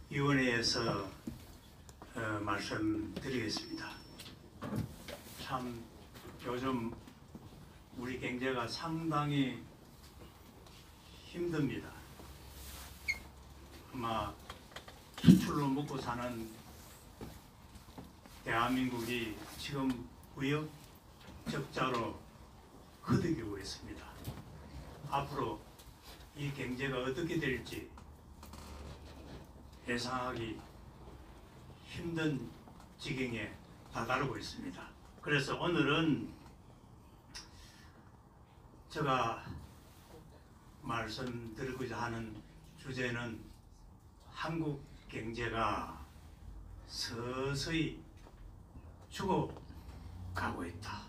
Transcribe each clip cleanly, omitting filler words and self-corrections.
정책위원회에서 말씀드리겠습니다. 참 요즘 우리 경제가 상당히 힘듭니다. 아마 수출로 먹고 사는 대한민국이 지금 무역 적자로 흐드기고 있습니다. 앞으로 이 경제가 어떻게 될지 예상하기 힘든 지경에 다다르고 있습니다. 그래서 오늘은 제가 말씀드리고자 하는 주제는 한국 경제가 서서히 죽어가고 있다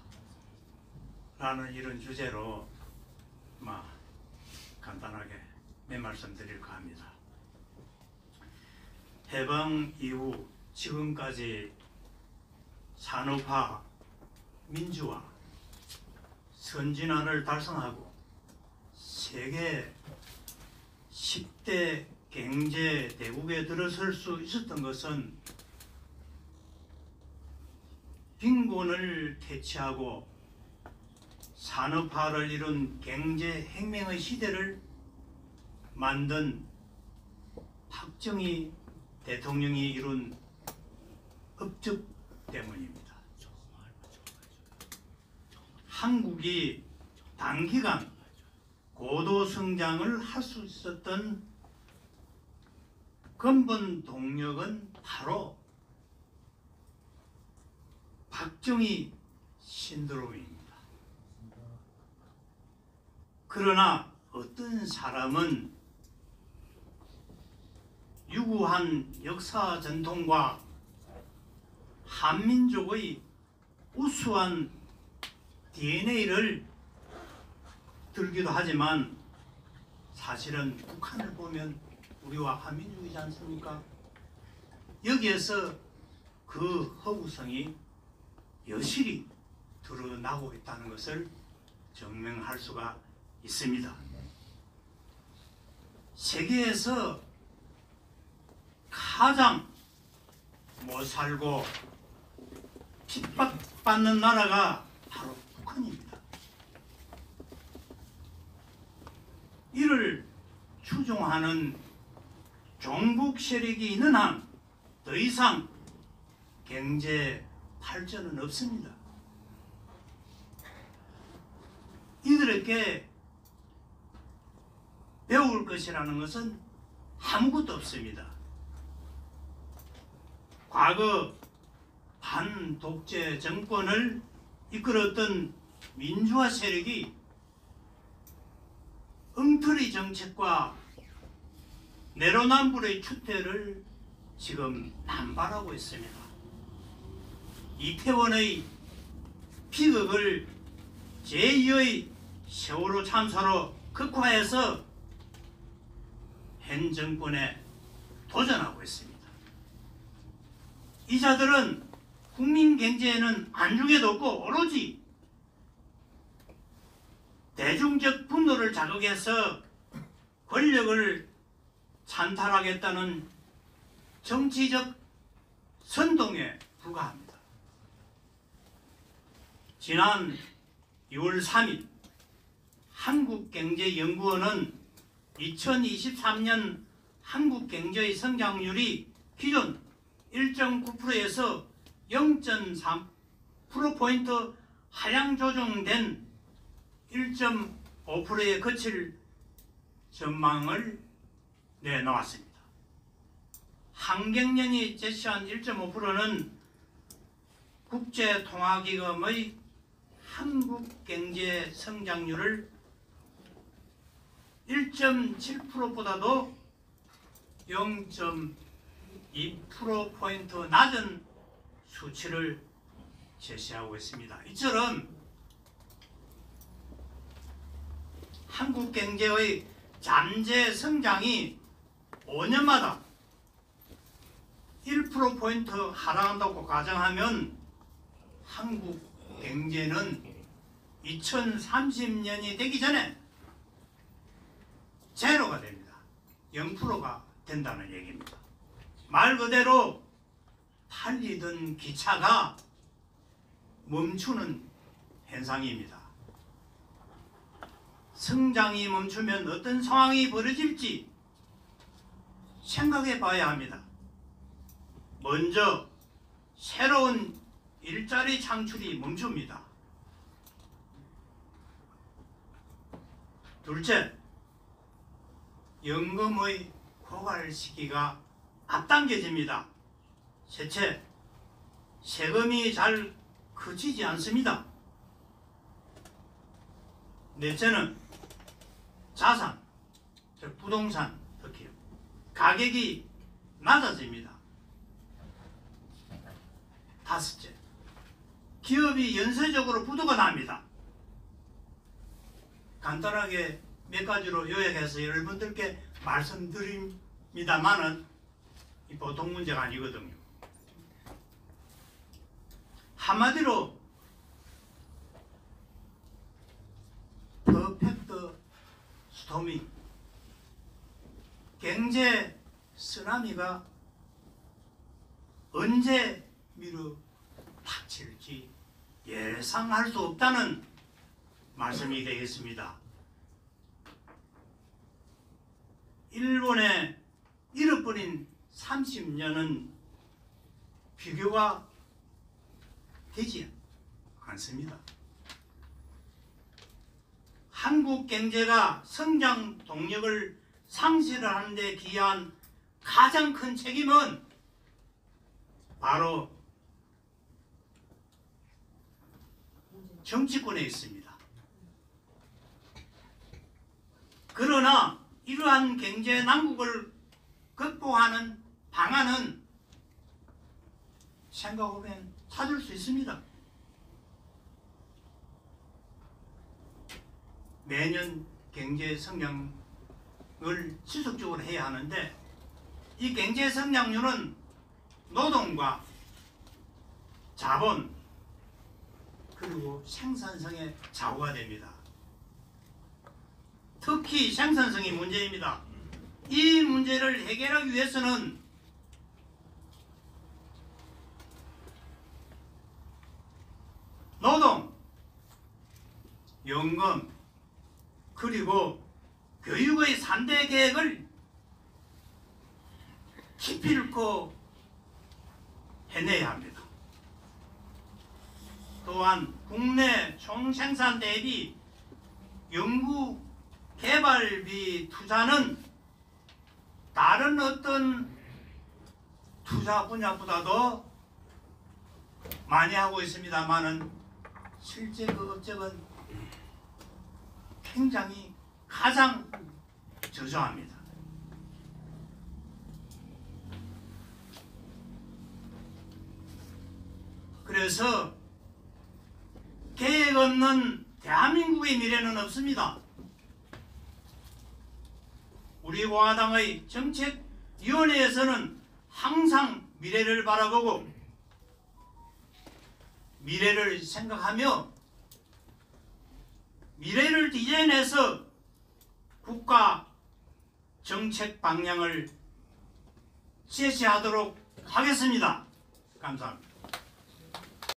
라는 이런 주제로 간단하게 내 말씀 드릴까 합니다. 해방 이후 지금까지 산업화, 민주화, 선진화를 달성하고 세계 10대 경제 대국에 들어설 수 있었던 것은 빈곤을 퇴치하고 산업화를 이룬 경제 혁명의 시대를 만든 박정희 대통령이 이룬 업적 때문입니다. 한국이 단기간 고도 성장을 할 수 있었던 근본 동력은 바로 박정희 신드롬입니다. 그러나 어떤 사람은 유구한 역사 전통과 한민족의 우수한 DNA를 들기도 하지만 사실은 북한을 보면 우리와 한민족이지 않습니까? 여기에서 그 허구성이 여실히 드러나고 있다는 것을 증명할 수가 있습니다. 세계에서 가장 못 살고 핍박받는 나라가 바로 북한입니다. 이를 추종하는 종북 세력이 있는 한 더 이상 경제 발전은 없습니다. 이들에게 배울 것이라는 것은 아무것도 없습니다. 과거 반독재 정권을 이끌었던 민주화 세력이 엉터리 정책과 내로남불의 추태를 지금 남발하고 있습니다. 이태원의 비극을 제2의 세월호 참사로 극화해서 현 정권에 도전하고 있습니다. 이 자들은 국민 경제에는 안중에도 없고 오로지 대중적 분노를 자극해서 권력을 찬탈하겠다는 정치적 선동에 불과합니다. 지난 6월 3일 한국경제연구원은 2023년 한국 경제의 성장률이 기존 1.9%에서 0.3%포인트 하향 조정된 1.5%에 그칠 전망을 내놓았습니다. 한경련이 제시한 1.5%는 국제통화기금의 한국 경제 성장률을 1.7%보다도 0.2%포인트 낮은 수치를 제시하고 있습니다. 이처럼 한국 경제의 잠재 성장이 5년마다 1%포인트 하락한다고 가정하면 한국 경제는 2030년이 되기 전에 제로가 됩니다. 0%가 된다는 얘기입니다. 말 그대로 달리던 기차가 멈추는 현상입니다. 성장이 멈추면 어떤 상황이 벌어질지 생각해 봐야 합니다. 먼저 새로운 일자리 창출이 멈춥니다. 둘째, 연금의 고갈 시기가 앞당겨집니다. 셋째, 세금이 잘 커지지 않습니다. 넷째는 자산, 즉 부동산 특히 가격이 낮아집니다. 다섯째, 기업이 연쇄적으로 부도가 납니다. 간단하게 몇 가지로 요약해서 여러분들께 말씀드립니다만은 보통 문제가 아니거든요. 한마디로 퍼펙트 스토밍, 경제 쓰나미가 언제 밀어닥칠지 예상할 수 없다는 말씀이 되겠습니다. 일본의 잃어버린 30년은 비교가 되지 않습니다. 한국 경제가 성장 동력을 상실하는 데 기여한 가장 큰 책임은 바로 정치권에 있습니다. 그러나 이러한 경제 난국을 극복하는 방안은 생각해보면 찾을 수 있습니다. 매년 경제 성장을 지속적으로 해야 하는데 이 경제 성장률은 노동과 자본 그리고 생산성의 좌우가 됩니다. 특히 생산성이 문제입니다. 이 문제를 해결하기 위해서는 노동, 연금, 그리고 교육의 3대 계획을 기필코 해내야 합니다. 또한 국내 총생산 대비 연구 개발비 투자는 다른 어떤 투자 분야보다도 많이 하고 있습니다만은 실제 그 업적은 굉장히 가장 저조합니다. 그래서 계획 없는 대한민국의 미래는 없습니다. 우리 공화당의 정책위원회에서는 항상 미래를 바라보고 미래를 생각하며 미래를 디자인해서 국가 정책 방향을 제시하도록 하겠습니다. 감사합니다.